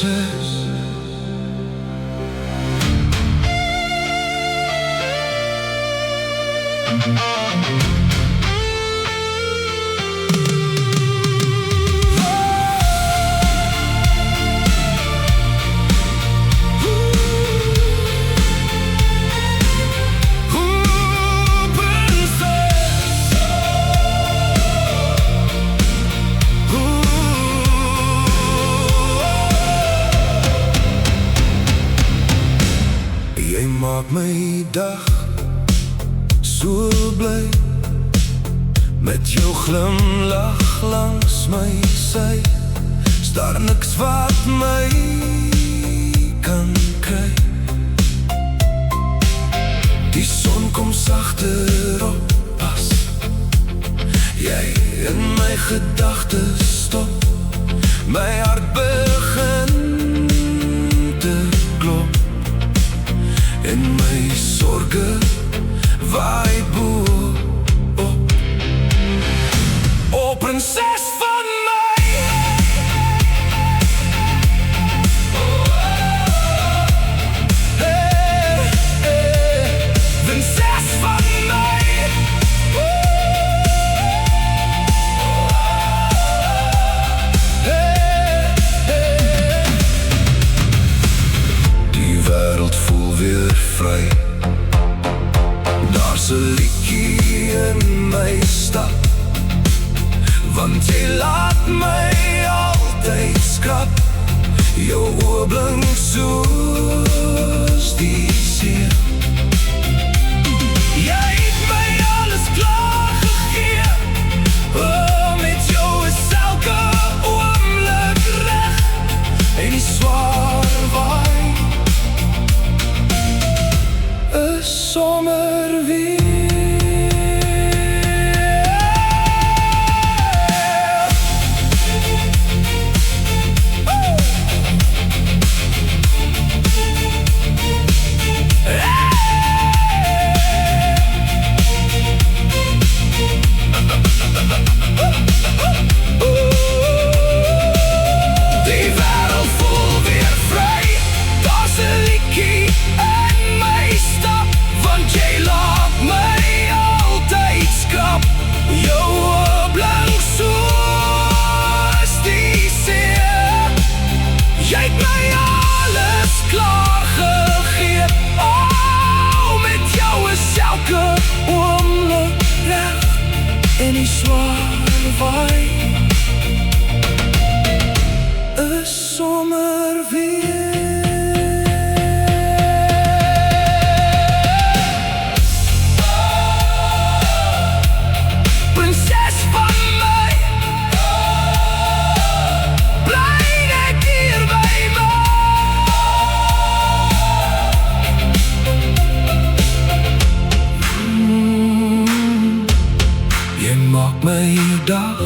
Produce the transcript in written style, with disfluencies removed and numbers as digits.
prinses. Jy maak my dag so bly, met jou glimlach langs my sy. Is daar niks wat my kan kry? Die son kom sagter op pas, jy in my gedagtes stop. My hart begin te klop en my sorge waai bo op. O prinses van my, hey, hey, prinses van my, hey, hey. Die wêreld voel weer vry, daar's 'n liedjie in my stap, want jy laat my altyd skrap. Jou oë blink soos die see. Jy het my alles klaar gegee, oh, met jou is elke oomblik reg, en die swaar waai is sommer weer. En die swaar waai is sommer weer. Prinses van my, bly net hier by my. Jy maak my dag